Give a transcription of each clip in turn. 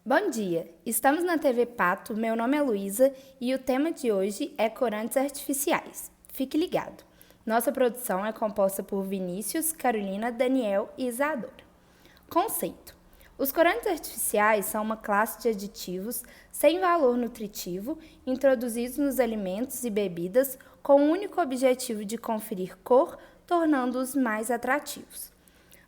Bom dia, estamos na TV Pato, meu nome é Luísa e o tema de hoje é corantes artificiais. Fique ligado, nossa produção é composta por Vinícius, Carolina, Daniel e Isadora. Conceito: os corantes artificiais são uma classe de aditivos sem valor nutritivo introduzidos nos alimentos e bebidas com o único objetivo de conferir cor, tornando-os mais atrativos.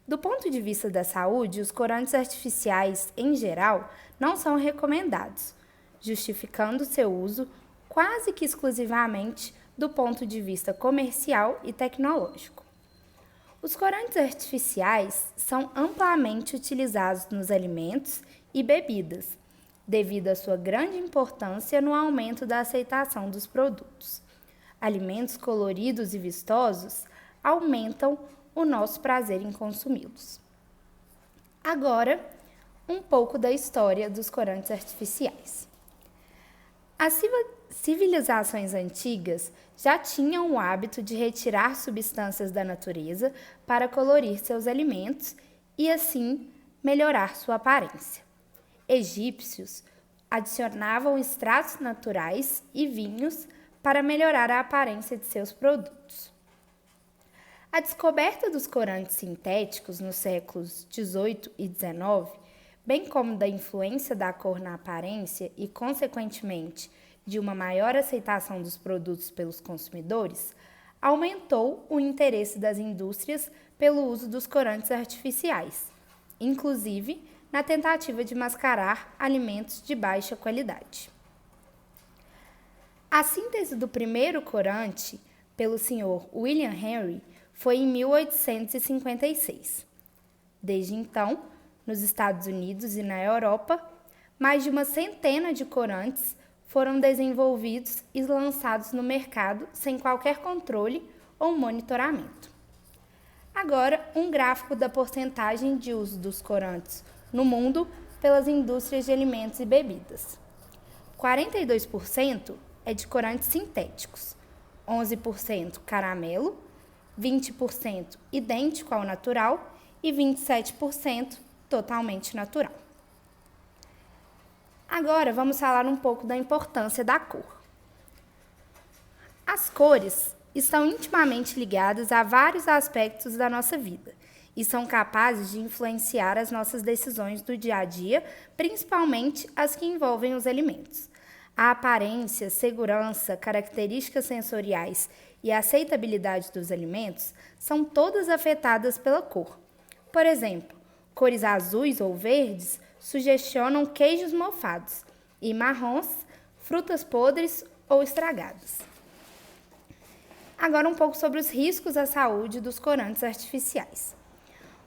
Do ponto de vista da saúde, os corantes artificiais, em geral, não são recomendados, justificando seu uso quase que exclusivamente do ponto de vista comercial e tecnológico. Os corantes artificiais são amplamente utilizados nos alimentos e bebidas, devido à sua grande importância no aumento da aceitação dos produtos. Alimentos coloridos e vistosos aumentam o nosso prazer em consumi-los. Agora, um pouco da história dos corantes artificiais. As civilizações antigas já tinham o hábito de retirar substâncias da natureza para colorir seus alimentos e, assim, melhorar sua aparência. Egípcios adicionavam extratos naturais e vinhos para melhorar a aparência de seus produtos. A descoberta dos corantes sintéticos nos séculos XVIII e XIX, bem como da influência da cor na aparência e, consequentemente, de uma maior aceitação dos produtos pelos consumidores, aumentou o interesse das indústrias pelo uso dos corantes artificiais, inclusive na tentativa de mascarar alimentos de baixa qualidade. A síntese do primeiro corante, pelo Sr. William Henry, foi em 1856. Desde então, nos Estados Unidos e na Europa, mais de uma centena de corantes foram desenvolvidos e lançados no mercado sem qualquer controle ou monitoramento. Agora, um gráfico da porcentagem de uso dos corantes no mundo pelas indústrias de alimentos e bebidas. 42% é de corantes sintéticos, 11% caramelo, 20% idêntico ao natural e 27% totalmente natural. Agora vamos falar um pouco da importância da cor. As cores estão intimamente ligadas a vários aspectos da nossa vida e são capazes de influenciar as nossas decisões do dia a dia, principalmente as que envolvem os alimentos. A aparência, segurança, características sensoriais e a aceitabilidade dos alimentos são todas afetadas pela cor. Por exemplo, cores azuis ou verdes sugestionam queijos mofados e marrons, frutas podres ou estragadas. Agora um pouco sobre os riscos à saúde dos corantes artificiais.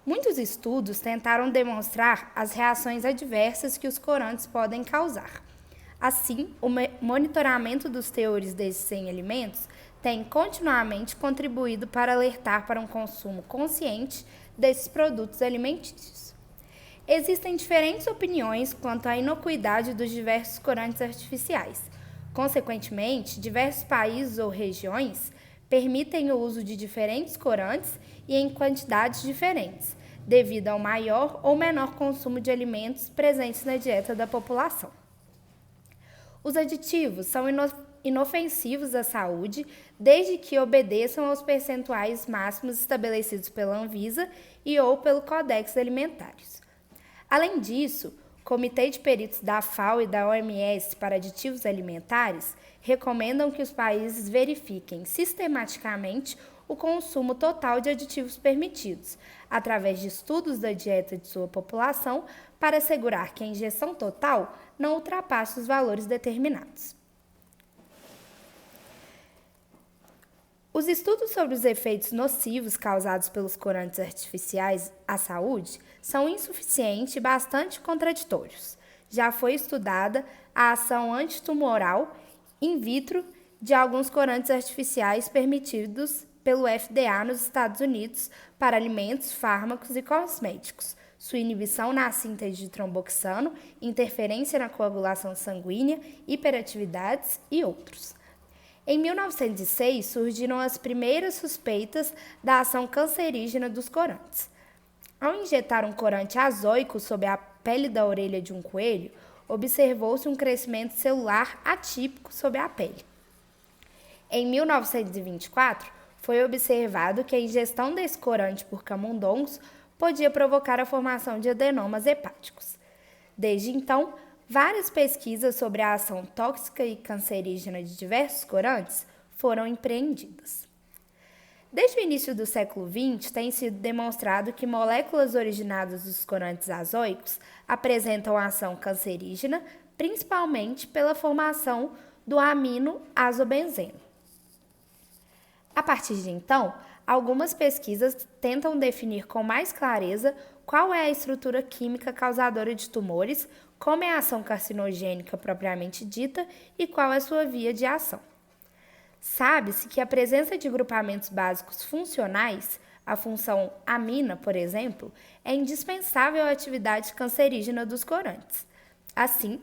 Muitos estudos tentaram demonstrar as reações adversas que os corantes podem causar. Assim, o monitoramento dos teores desses alimentos tem continuamente contribuído para alertar para um consumo consciente desses produtos alimentícios. Existem diferentes opiniões quanto à inocuidade dos diversos corantes artificiais. Consequentemente, diversos países ou regiões permitem o uso de diferentes corantes e em quantidades diferentes, devido ao maior ou menor consumo de alimentos presentes na dieta da população. Os aditivos são inofensivos à saúde, desde que obedeçam aos percentuais máximos estabelecidos pela Anvisa e ou pelo Codex Alimentários. Além disso, o Comitê de Peritos da FAO e da OMS para Aditivos Alimentares recomendam que os países verifiquem sistematicamente o consumo total de aditivos permitidos, através de estudos da dieta de sua população, para assegurar que a ingestão total não ultrapasse os valores determinados. Os estudos sobre os efeitos nocivos causados pelos corantes artificiais à saúde são insuficientes e bastante contraditórios. Já foi estudada a ação antitumoral in vitro de alguns corantes artificiais permitidos pelo FDA nos Estados Unidos para alimentos, fármacos e cosméticos, sua inibição na síntese de tromboxano, interferência na coagulação sanguínea, hiperatividades e outros. Em 1906, surgiram as primeiras suspeitas da ação cancerígena dos corantes. Ao injetar um corante azoico sob a pele da orelha de um coelho, observou-se um crescimento celular atípico sobre a pele. Em 1924, foi observado que a ingestão desse corante por camundongos podia provocar a formação de adenomas hepáticos. Desde então, várias pesquisas sobre a ação tóxica e cancerígena de diversos corantes foram empreendidas. Desde o início do século XX, tem sido demonstrado que moléculas originadas dos corantes azoicos apresentam ação cancerígena, principalmente pela formação do amino azobenzeno. A partir de então, algumas pesquisas tentam definir com mais clareza qual é a estrutura química causadora de tumores, como é a ação carcinogênica propriamente dita e qual é sua via de ação. Sabe-se que a presença de grupamentos básicos funcionais, a função amina, por exemplo, é indispensável à atividade cancerígena dos corantes. Assim,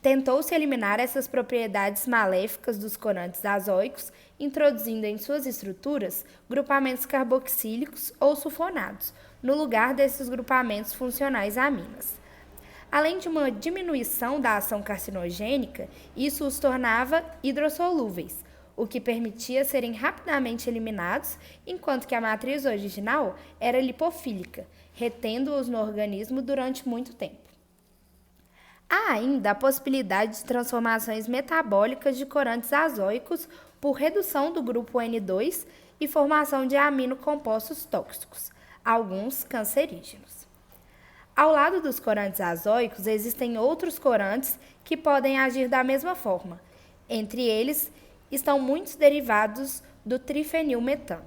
tentou-se eliminar essas propriedades maléficas dos corantes azoicos, introduzindo em suas estruturas grupamentos carboxílicos ou sulfonados, no lugar desses grupamentos funcionais aminas. Além de uma diminuição da ação carcinogênica, isso os tornava hidrossolúveis, o que permitia serem rapidamente eliminados, enquanto que a matriz original era lipofílica, retendo-os no organismo durante muito tempo. Há ainda a possibilidade de transformações metabólicas de corantes azoicos por redução do grupo N2 e formação de aminocompostos tóxicos, alguns cancerígenos. Ao lado dos corantes azoicos, existem outros corantes que podem agir da mesma forma. Entre eles, estão muitos derivados do trifenilmetano.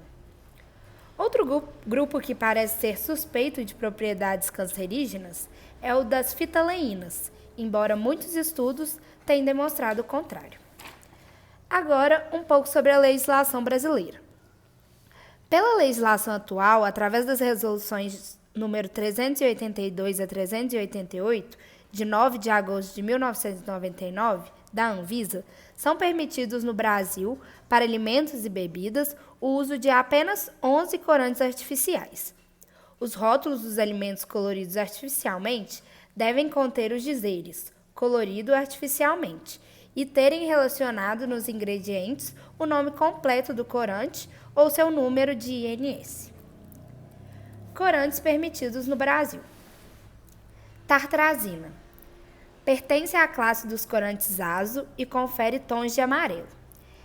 Outro grupo que parece ser suspeito de propriedades cancerígenas é o das fitaleínas, embora muitos estudos tenham demonstrado o contrário. Agora, um pouco sobre a legislação brasileira. Pela legislação atual, através das resoluções número 382 a 388, de 9 de agosto de 1999, da Anvisa, são permitidos no Brasil, para alimentos e bebidas, o uso de apenas 11 corantes artificiais. Os rótulos dos alimentos coloridos artificialmente devem conter os dizeres colorido artificialmente e terem relacionado nos ingredientes o nome completo do corante ou seu número de INS. Corantes permitidos no Brasil. Tartrazina. Pertence à classe dos corantes azo e confere tons de amarelo.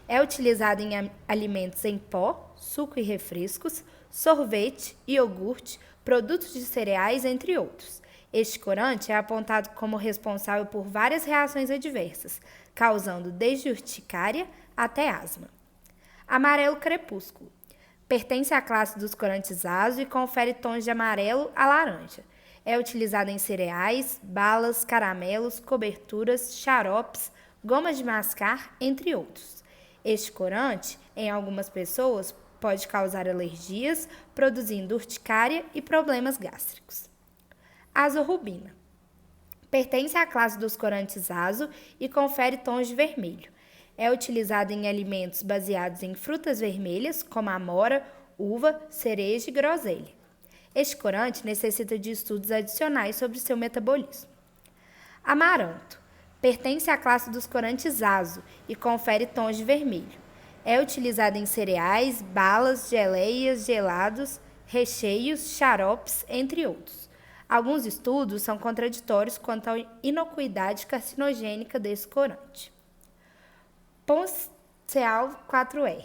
É utilizado em alimentos em pó, suco e refrescos, sorvete, iogurte, produtos de cereais, entre outros. Este corante é apontado como responsável por várias reações adversas, causando desde urticária até asma. Amarelo crepúsculo. Pertence à classe dos corantes azo e confere tons de amarelo a laranja. É utilizado em cereais, balas, caramelos, coberturas, xaropes, gomas de mascar, entre outros. Este corante, em algumas pessoas, pode causar alergias, produzindo urticária e problemas gástricos. Azorubina. Pertence à classe dos corantes azo e confere tons de vermelho. É utilizado em alimentos baseados em frutas vermelhas, como amora, uva, cereja e groselha. Este corante necessita de estudos adicionais sobre seu metabolismo. Amaranto. Pertence à classe dos corantes azo e confere tons de vermelho. É utilizado em cereais, balas, geleias, gelados, recheios, xaropes, entre outros. Alguns estudos são contraditórios quanto à inocuidade carcinogênica desse corante. Ponceal 4R.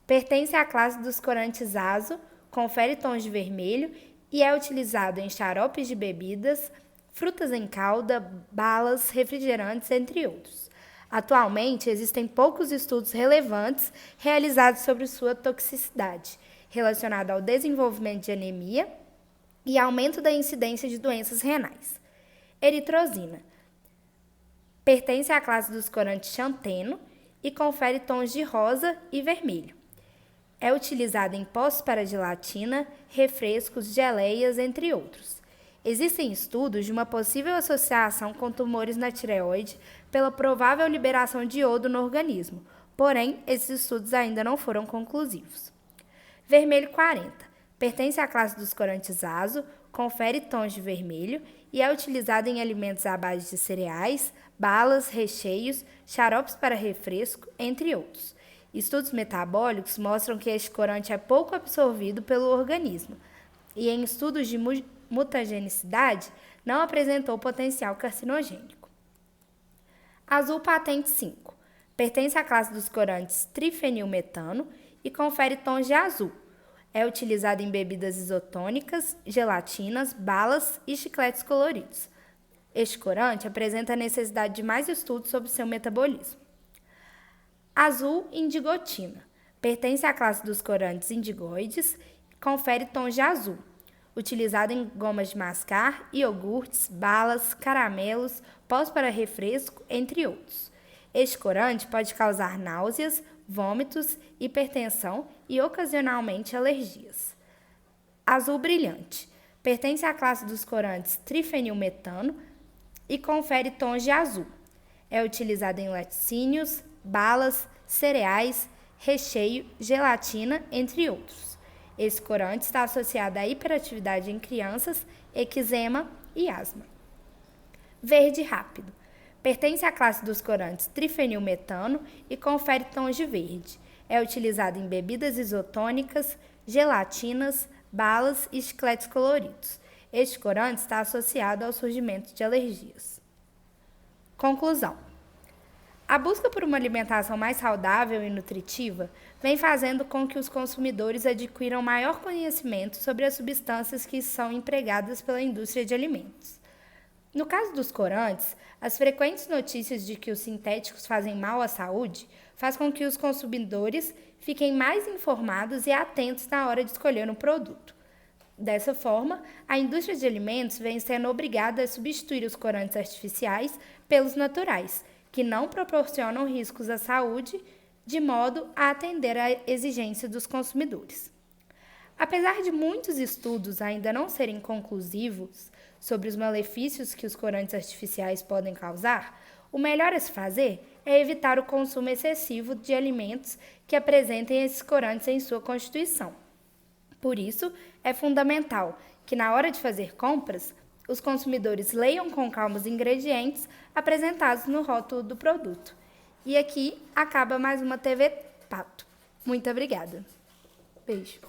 Pertence à classe dos corantes azo, confere tons de vermelho e é utilizado em xaropes de bebidas, frutas em calda, balas, refrigerantes, entre outros. Atualmente, existem poucos estudos relevantes realizados sobre sua toxicidade, relacionada ao desenvolvimento de anemia e aumento da incidência de doenças renais. Eritrosina. Pertence à classe dos corantes xanteno e confere tons de rosa e vermelho. É utilizado em pós para gelatina, refrescos, geleias, entre outros. Existem estudos de uma possível associação com tumores na tireoide pela provável liberação de iodo no organismo, porém, esses estudos ainda não foram conclusivos. Vermelho 40. Pertence à classe dos corantes azo, confere tons de vermelho e é utilizado em alimentos à base de cereais, balas, recheios, xaropes para refresco, entre outros. Estudos metabólicos mostram que este corante é pouco absorvido pelo organismo e, em estudos de mutagenicidade, não apresentou potencial carcinogênico. Azul patente 5. Pertence à classe dos corantes trifenilmetano e confere tons de azul. É utilizado em bebidas isotônicas, gelatinas, balas e chicletes coloridos. Este corante apresenta a necessidade de mais estudos sobre seu metabolismo. Azul indigotina. Pertence à classe dos corantes indigoides e confere tons de azul. Utilizado em gomas de mascar, iogurtes, balas, caramelos, pós para refresco, entre outros. Este corante pode causar náuseas, vômitos, hipertensão e ocasionalmente alergias. Azul brilhante. Pertence à classe dos corantes trifenilmetano e confere tons de azul. É utilizado em laticínios, balas, cereais, recheio, gelatina, entre outros. Esse corante está associado à hiperatividade em crianças, eczema e asma. Verde rápido. Pertence à classe dos corantes trifenilmetano e confere tons de verde. É utilizado em bebidas isotônicas, gelatinas, balas e chicletes coloridos. Este corante está associado ao surgimento de alergias. Conclusão. A busca por uma alimentação mais saudável e nutritiva vem fazendo com que os consumidores adquiram maior conhecimento sobre as substâncias que são empregadas pela indústria de alimentos. No caso dos corantes, as frequentes notícias de que os sintéticos fazem mal à saúde faz com que os consumidores fiquem mais informados e atentos na hora de escolher um produto. Dessa forma, a indústria de alimentos vem sendo obrigada a substituir os corantes artificiais pelos naturais, que não proporcionam riscos à saúde, de modo a atender à exigência dos consumidores. Apesar de muitos estudos ainda não serem conclusivos sobre os malefícios que os corantes artificiais podem causar, o melhor a se fazer é evitar o consumo excessivo de alimentos que apresentem esses corantes em sua constituição. Por isso, é fundamental que, na hora de fazer compras, os consumidores leiam com calma os ingredientes apresentados no rótulo do produto. E aqui acaba mais uma TV Pato. Muito obrigada. Beijo.